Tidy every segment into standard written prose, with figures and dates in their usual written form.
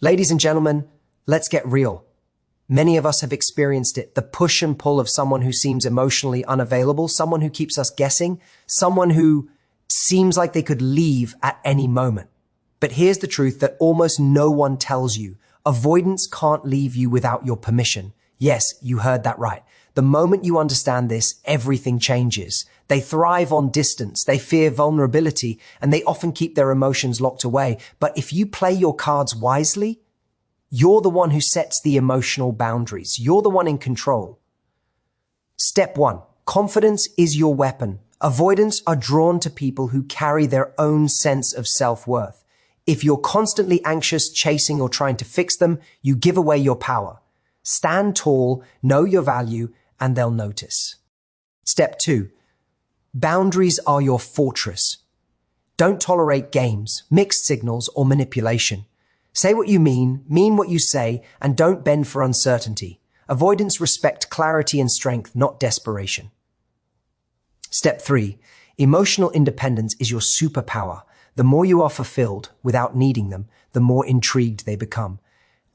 Ladies and gentlemen, let's get real. Many of us have experienced it, the push and pull of someone who seems emotionally unavailable, someone who keeps us guessing, someone who seems like they could leave at any moment. But here's the truth that almost no one tells you. Avoidance can't leave you without your permission. Yes, you heard that right. The moment you understand this, everything changes. They thrive on distance, they fear vulnerability, and they often keep their emotions locked away. But if you play your cards wisely, you're the one who sets the emotional boundaries. You're the one in control. Step 1. Confidence is your weapon. Avoidants are drawn to people who carry their own sense of self-worth. If you're constantly anxious, chasing, or trying to fix them, you give away your power. Stand tall, know your value, and they'll notice. Step 2. Boundaries are your fortress. Don't tolerate games, mixed signals, or manipulation. Say what you mean what you say, and don't bend for uncertainty. Avoidants respect clarity and strength, not desperation. Step 3. Emotional independence is your superpower. The more you are fulfilled without needing them, the more intrigued they become.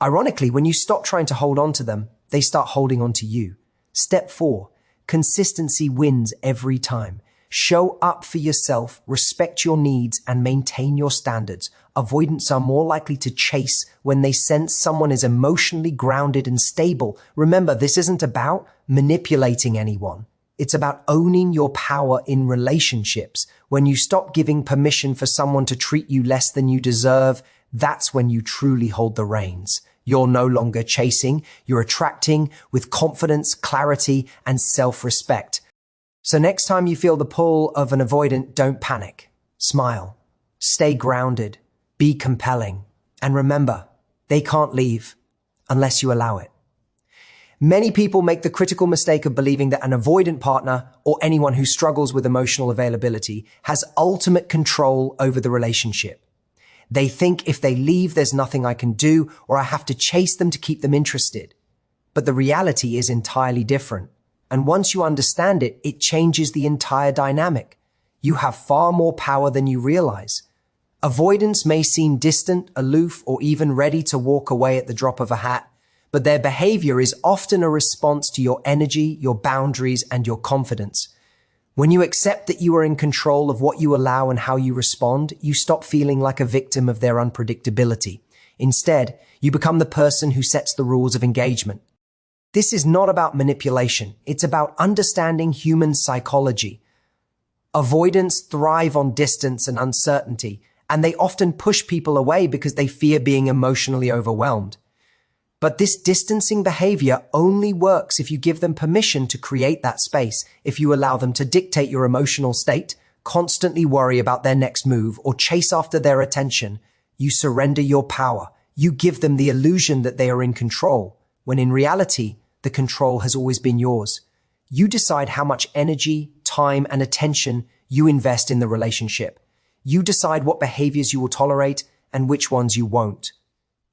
Ironically, when you stop trying to hold on to them, they start holding on to you. Step 4. Consistency wins every time. Show up for yourself, respect your needs, and maintain your standards. Avoidants are more likely to chase when they sense someone is emotionally grounded and stable. Remember, this isn't about manipulating anyone. It's about owning your power in relationships. When you stop giving permission for someone to treat you less than you deserve, that's when you truly hold the reins. You're no longer chasing, you're attracting with confidence, clarity, and self-respect. So next time you feel the pull of an avoidant, don't panic. Smile. Stay grounded. Be compelling. And remember, they can't leave unless you allow it. Many people make the critical mistake of believing that an avoidant partner or anyone who struggles with emotional availability has ultimate control over the relationship. They think if they leave, there's nothing I can do, or I have to chase them to keep them interested. But the reality is entirely different. And once you understand it, it changes the entire dynamic. You have far more power than you realize. Avoidance may seem distant, aloof, or even ready to walk away at the drop of a hat, but their behavior is often a response to your energy, your boundaries, and your confidence. When you accept that you are in control of what you allow and how you respond, you stop feeling like a victim of their unpredictability. Instead, you become the person who sets the rules of engagement. This is not about manipulation. It's about understanding human psychology. Avoidants thrive on distance and uncertainty, and they often push people away because they fear being emotionally overwhelmed. But this distancing behavior only works if you give them permission to create that space. If you allow them to dictate your emotional state, constantly worry about their next move, or chase after their attention, you surrender your power. You give them the illusion that they are in control, when in reality, the control has always been yours. You decide how much energy, time, and attention you invest in the relationship. You decide what behaviors you will tolerate and which ones you won't.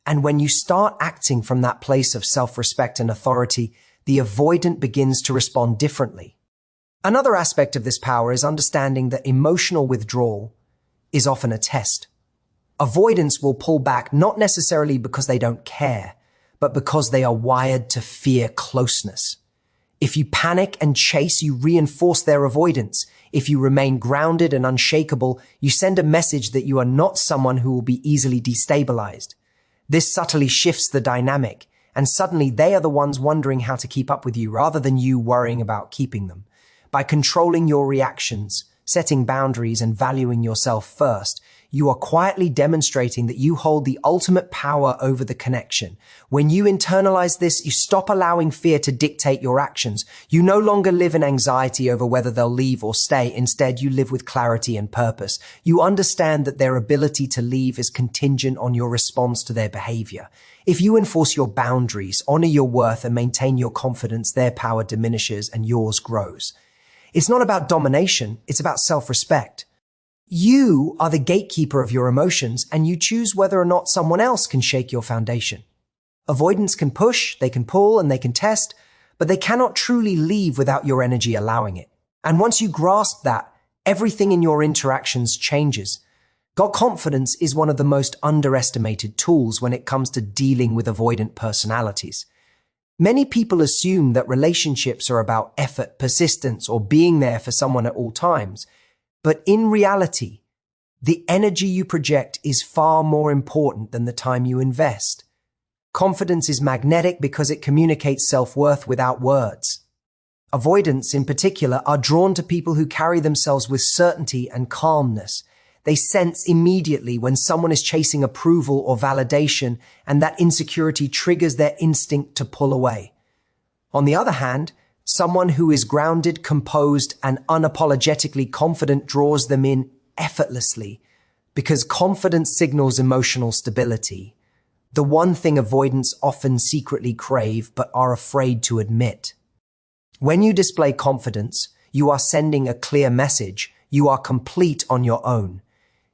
And when you start acting from that place of self-respect and authority, the avoidant begins to respond differently. Another aspect of this power is understanding that emotional withdrawal is often a test. Avoidants will pull back not necessarily because they don't care, but because they are wired to fear closeness. If you panic and chase, you reinforce their avoidance. If you remain grounded and unshakable, you send a message that you are not someone who will be easily destabilized. This subtly shifts the dynamic, and suddenly they are the ones wondering how to keep up with you rather than you worrying about keeping them. By controlling your reactions, setting boundaries, and valuing yourself first, you are quietly demonstrating that you hold the ultimate power over the connection. When you internalize this, you stop allowing fear to dictate your actions. You no longer live in anxiety over whether they'll leave or stay. Instead, you live with clarity and purpose. You understand that their ability to leave is contingent on your response to their behavior. If you enforce your boundaries, honor your worth, and maintain your confidence, their power diminishes and yours grows. It's not about domination, it's about self-respect. You are the gatekeeper of your emotions, and you choose whether or not someone else can shake your foundation. Avoidants can push, they can pull, and they can test, but they cannot truly leave without your energy allowing it. And once you grasp that, everything in your interactions changes. Confidence is one of the most underestimated tools when it comes to dealing with avoidant personalities. Many people assume that relationships are about effort, persistence, or being there for someone at all times. But in reality, the energy you project is far more important than the time you invest. Confidence is magnetic because it communicates self-worth without words. Avoidants, in particular, are drawn to people who carry themselves with certainty and calmness. They sense immediately when someone is chasing approval or validation, and that insecurity triggers their instinct to pull away. On the other hand, someone who is grounded, composed, and unapologetically confident draws them in effortlessly, because confidence signals emotional stability, the one thing avoidants often secretly crave but are afraid to admit. When you display confidence, you are sending a clear message. You are complete on your own.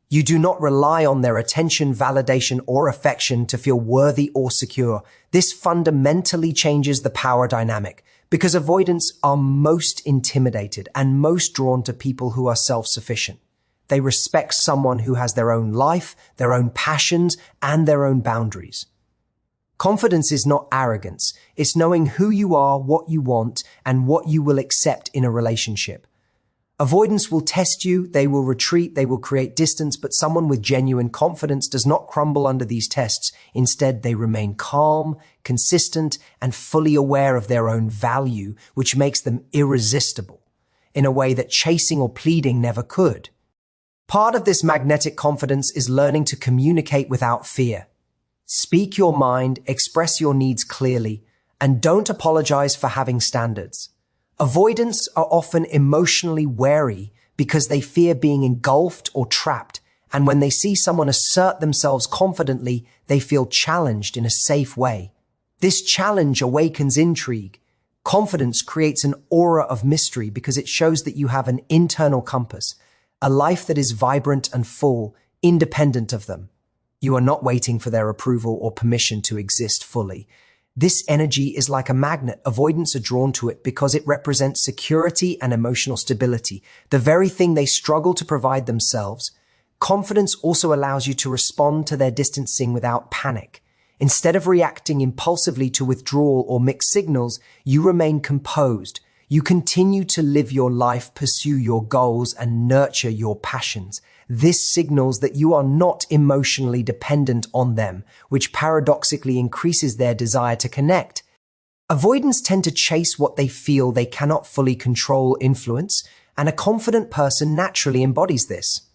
You do not rely on their attention, validation, or affection to feel worthy or secure. This fundamentally changes the power dynamic, because avoidants are most intimidated and most drawn to people who are self-sufficient. They respect someone who has their own life, their own passions, and their own boundaries. Confidence is not arrogance. It's knowing who you are, what you want, and what you will accept in a relationship. Avoidance will test you, they will retreat, they will create distance, but someone with genuine confidence does not crumble under these tests. Instead, they remain calm, consistent, and fully aware of their own value, which makes them irresistible in a way that chasing or pleading never could. Part of this magnetic confidence is learning to communicate without fear. Speak your mind, express your needs clearly, and don't apologize for having standards. Avoidants are often emotionally wary because they fear being engulfed or trapped, and when they see someone assert themselves confidently, they feel challenged in a safe way. This challenge awakens intrigue. Confidence creates an aura of mystery because it shows that you have an internal compass, a life that is vibrant and full, independent of them. You are not waiting for their approval or permission to exist fully. This energy is like a magnet. Avoidants are drawn to it because it represents security and emotional stability, the very thing they struggle to provide themselves. Confidence also allows you to respond to their distancing without panic. Instead of reacting impulsively to withdrawal or mixed signals, you remain composed. You continue to live your life, pursue your goals, and nurture your passions. This signals that you are not emotionally dependent on them, which paradoxically increases their desire to connect. Avoidants tend to chase what they feel they cannot fully control, influence, and a confident person naturally embodies this.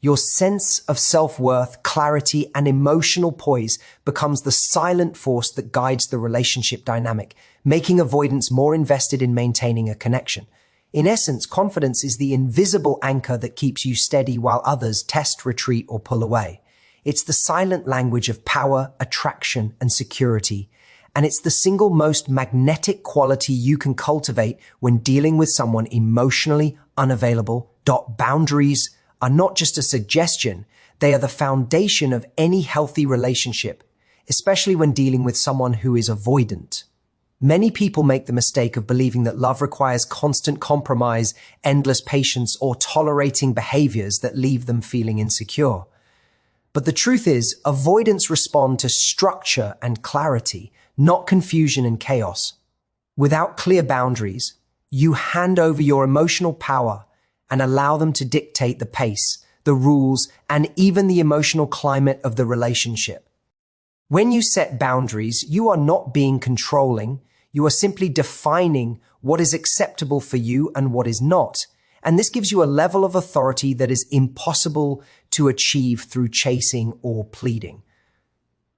Your sense of self-worth, clarity, and emotional poise becomes the silent force that guides the relationship dynamic, making avoidants more invested in maintaining a connection. In essence, confidence is the invisible anchor that keeps you steady while others test, retreat, or pull away. It's the silent language of power, attraction, and security. And it's the single most magnetic quality you can cultivate when dealing with someone emotionally unavailable. Boundaries are not just a suggestion, they are the foundation of any healthy relationship, especially when dealing with someone who is avoidant. Many people make the mistake of believing that love requires constant compromise, endless patience, or tolerating behaviors that leave them feeling insecure. But the truth is, avoidants respond to structure and clarity, not confusion and chaos. Without clear boundaries, you hand over your emotional power and allow them to dictate the pace, the rules, and even the emotional climate of the relationship. When you set boundaries, you are not being controlling, you are simply defining what is acceptable for you and what is not. And this gives you a level of authority that is impossible to achieve through chasing or pleading.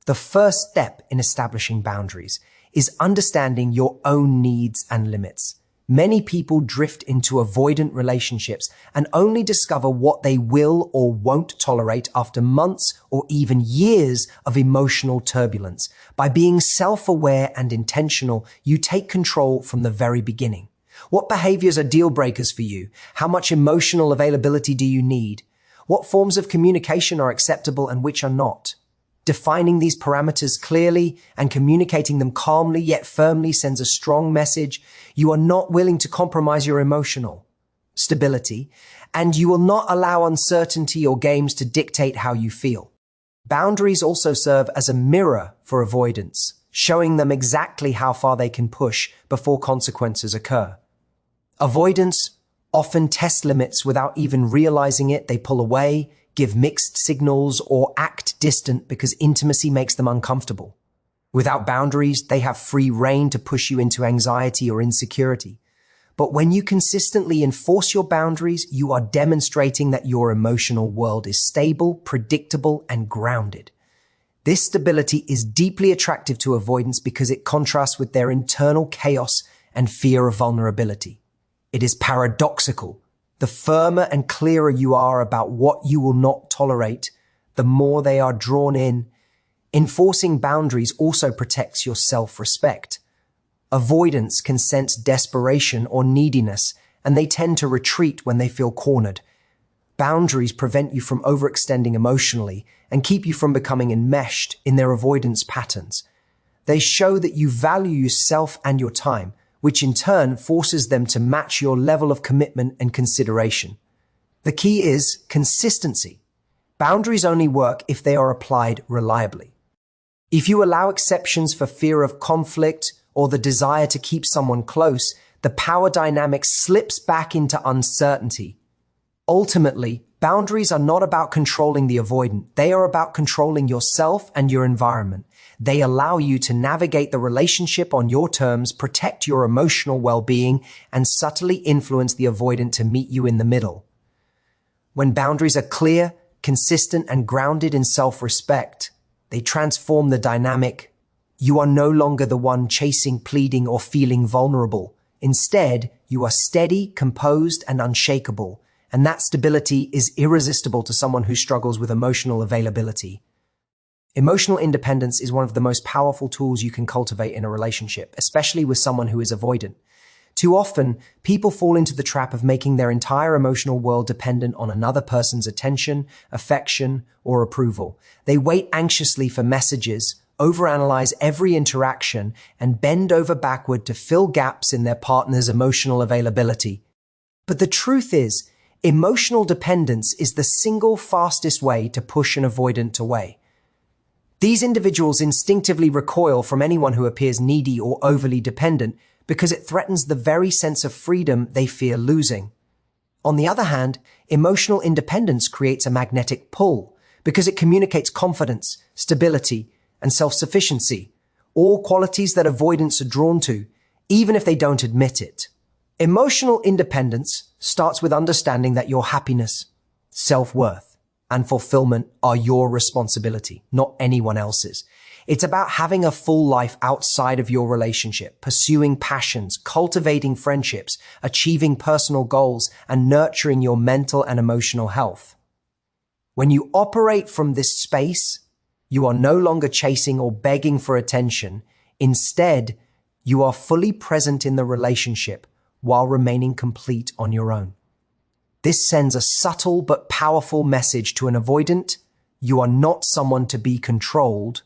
The first step in establishing boundaries is understanding your own needs and limits. Many people drift into avoidant relationships and only discover what they will or won't tolerate after months or even years of emotional turbulence. By being self-aware and intentional, you take control from the very beginning. What behaviors are deal breakers for you? How much emotional availability do you need? What forms of communication are acceptable and which are not? Defining these parameters clearly and communicating them calmly yet firmly sends a strong message. You are not willing to compromise your emotional stability, and you will not allow uncertainty or games to dictate how you feel. Boundaries also serve as a mirror for avoidance, showing them exactly how far they can push before consequences occur. Avoidants often test limits without even realizing it. They pull away, give mixed signals, or act distant because intimacy makes them uncomfortable. Without boundaries, they have free rein to push you into anxiety or insecurity. But when you consistently enforce your boundaries, you are demonstrating that your emotional world is stable, predictable, and grounded. This stability is deeply attractive to avoidants because it contrasts with their internal chaos and fear of vulnerability. It is paradoxical. The firmer and clearer you are about what you will not tolerate, the more they are drawn in. Enforcing boundaries also protects your self-respect. Avoidants can sense desperation or neediness, and they tend to retreat when they feel cornered. Boundaries prevent you from overextending emotionally and keep you from becoming enmeshed in their avoidance patterns. They show that you value yourself and your time, which in turn forces them to match your level of commitment and consideration. The key is consistency. Boundaries only work if they are applied reliably. If you allow exceptions for fear of conflict or the desire to keep someone close, the power dynamic slips back into uncertainty. Ultimately, boundaries are not about controlling the avoidant. They are about controlling yourself and your environment. They allow you to navigate the relationship on your terms, protect your emotional well-being, and subtly influence the avoidant to meet you in the middle. When boundaries are clear, consistent, and grounded in self-respect, they transform the dynamic. You are no longer the one chasing, pleading, or feeling vulnerable. Instead, you are steady, composed, and unshakable. And that stability is irresistible to someone who struggles with emotional availability. Emotional independence is one of the most powerful tools you can cultivate in a relationship, especially with someone who is avoidant. Too often, people fall into the trap of making their entire emotional world dependent on another person's attention, affection, or approval. They wait anxiously for messages, overanalyze every interaction, and bend over backward to fill gaps in their partner's emotional availability. But the truth is, emotional dependence is the single fastest way to push an avoidant away. These individuals instinctively recoil from anyone who appears needy or overly dependent because it threatens the very sense of freedom they fear losing. On the other hand, emotional independence creates a magnetic pull because it communicates confidence, stability, and self-sufficiency, all qualities that avoidants are drawn to, even if they don't admit it. Emotional independence starts with understanding that your happiness, self-worth, and fulfillment are your responsibility, not anyone else's. It's about having a full life outside of your relationship, pursuing passions, cultivating friendships, achieving personal goals, and nurturing your mental and emotional health. When you operate from this space, you are no longer chasing or begging for attention. Instead, you are fully present in the relationship while remaining complete on your own. This sends a subtle but powerful message to an avoidant. You are not someone to be controlled,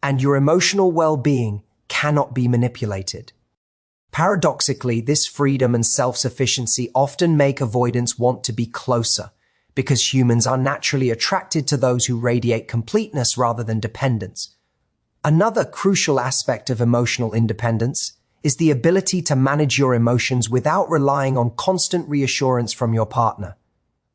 and your emotional well-being cannot be manipulated. Paradoxically, this freedom and self-sufficiency often make avoidants want to be closer, because humans are naturally attracted to those who radiate completeness rather than dependence. Another crucial aspect of emotional independence is the ability to manage your emotions without relying on constant reassurance from your partner.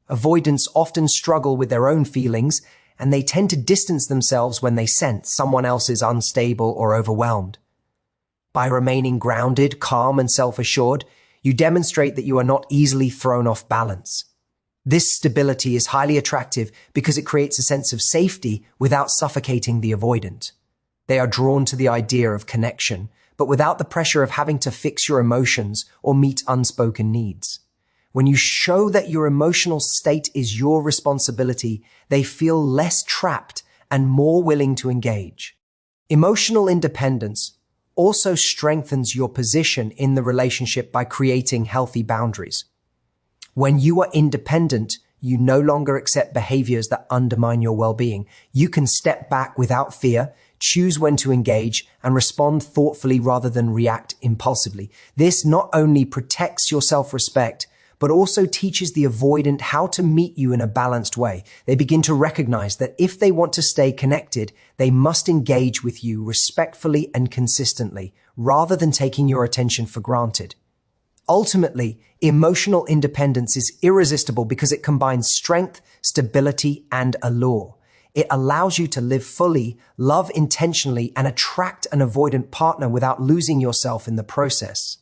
Avoidants often struggle with their own feelings, and they tend to distance themselves when they sense someone else is unstable or overwhelmed. By remaining grounded, calm, and self-assured, you demonstrate that you are not easily thrown off balance. This stability is highly attractive because it creates a sense of safety without suffocating the avoidant. They are drawn to the idea of connection, but without the pressure of having to fix your emotions or meet unspoken needs. When you show that your emotional state is your responsibility, they feel less trapped and more willing to engage. Emotional independence also strengthens your position in the relationship by creating healthy boundaries. When you are independent, you no longer accept behaviors that undermine your well-being. You can step back without fear, choose when to engage, and respond thoughtfully rather than react impulsively. This not only protects your self-respect, but also teaches the avoidant how to meet you in a balanced way. They begin to recognize that if they want to stay connected, they must engage with you respectfully and consistently, rather than taking your attention for granted. Ultimately, emotional independence is irresistible because it combines strength, stability, and allure. It allows you to live fully, love intentionally, and attract an avoidant partner without losing yourself in the process.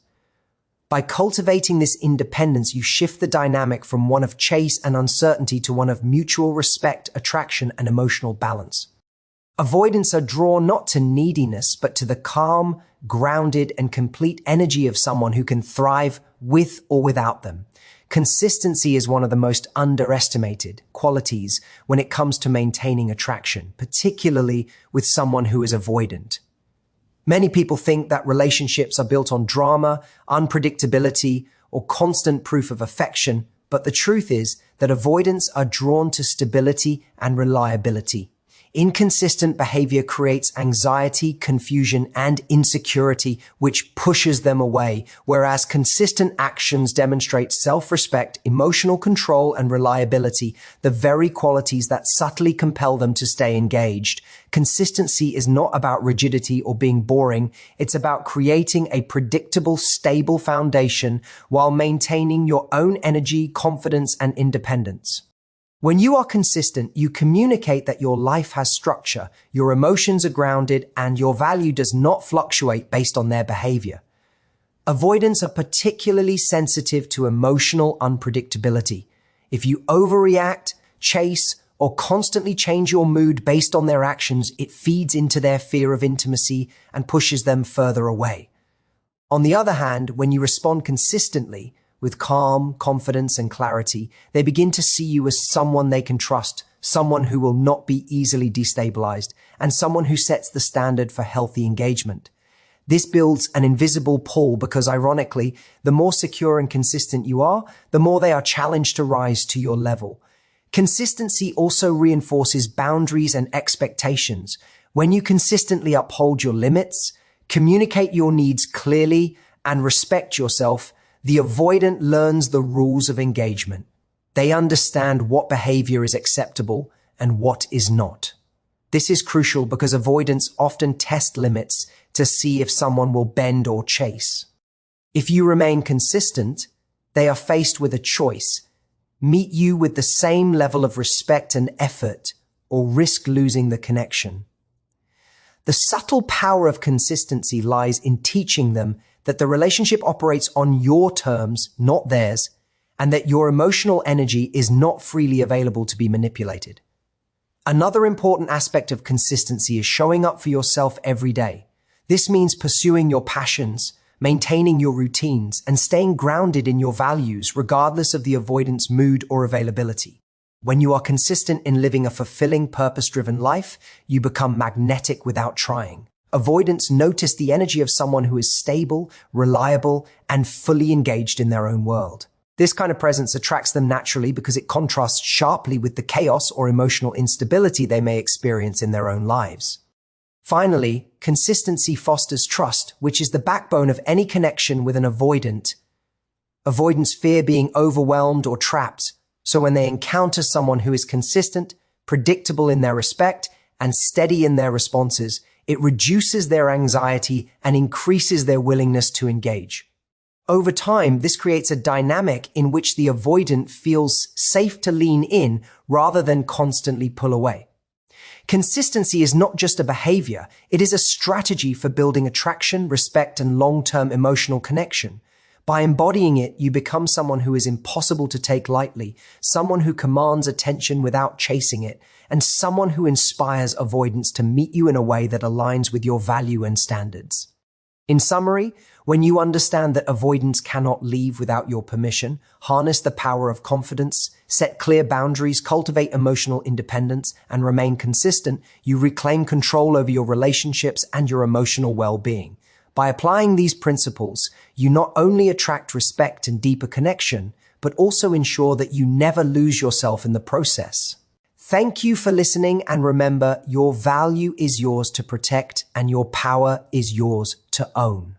By cultivating this independence, you shift the dynamic from one of chase and uncertainty to one of mutual respect, attraction, and emotional balance. Avoidants are drawn not to neediness, but to the calm, grounded, and complete energy of someone who can thrive with or without them. Consistency is one of the most underestimated qualities when it comes to maintaining attraction, particularly with someone who is avoidant. Many people think that relationships are built on drama, unpredictability, or constant proof of affection, but the truth is that avoidants are drawn to stability and reliability. Inconsistent behavior creates anxiety, confusion, and insecurity, which pushes them away, whereas consistent actions demonstrate self-respect, emotional control, and reliability, the very qualities that subtly compel them to stay engaged. Consistency is not about rigidity or being boring. It's about creating a predictable, stable foundation while maintaining your own energy, confidence, and independence. When you are consistent, you communicate that your life has structure, your emotions are grounded, and your value does not fluctuate based on their behavior. Avoidants are particularly sensitive to emotional unpredictability. If you overreact, chase, or constantly change your mood based on their actions, it feeds into their fear of intimacy and pushes them further away. On the other hand, when you respond consistently, with calm, confidence, and clarity, they begin to see you as someone they can trust, someone who will not be easily destabilized, and someone who sets the standard for healthy engagement. This builds an invisible pull because, ironically, the more secure and consistent you are, the more they are challenged to rise to your level. Consistency also reinforces boundaries and expectations. When you consistently uphold your limits, communicate your needs clearly, and respect yourself, the avoidant learns the rules of engagement. They understand what behavior is acceptable and what is not. This is crucial because avoidants often test limits to see if someone will bend or chase. If you remain consistent, they are faced with a choice: meet you with the same level of respect and effort, or risk losing the connection. The subtle power of consistency lies in teaching them that the relationship operates on your terms, not theirs, and that your emotional energy is not freely available to be manipulated. Another important aspect of consistency is showing up for yourself every day. This means pursuing your passions, maintaining your routines, and staying grounded in your values, regardless of the avoidant's mood or availability. When you are consistent in living a fulfilling, purpose-driven life, you become magnetic without trying. Avoidants notice the energy of someone who is stable, reliable, and fully engaged in their own world. This kind of presence attracts them naturally because it contrasts sharply with the chaos or emotional instability they may experience in their own lives. Finally, consistency fosters trust, which is the backbone of any connection with an avoidant. Avoidants fear being overwhelmed or trapped, so when they encounter someone who is consistent, predictable in their respect, and steady in their responses, it reduces their anxiety and increases their willingness to engage. Over time, this creates a dynamic in which the avoidant feels safe to lean in rather than constantly pull away. Consistency is not just a behavior, it is a strategy for building attraction, respect, and long-term emotional connection. By embodying it, you become someone who is impossible to take lightly, someone who commands attention without chasing it, and someone who inspires avoidance to meet you in a way that aligns with your value and standards. In summary, when you understand that avoidance cannot leave without your permission, harness the power of confidence, set clear boundaries, cultivate emotional independence, and remain consistent, you reclaim control over your relationships and your emotional well-being. By applying these principles, you not only attract respect and deeper connection, but also ensure that you never lose yourself in the process. Thank you for listening, and remember, your value is yours to protect and your power is yours to own.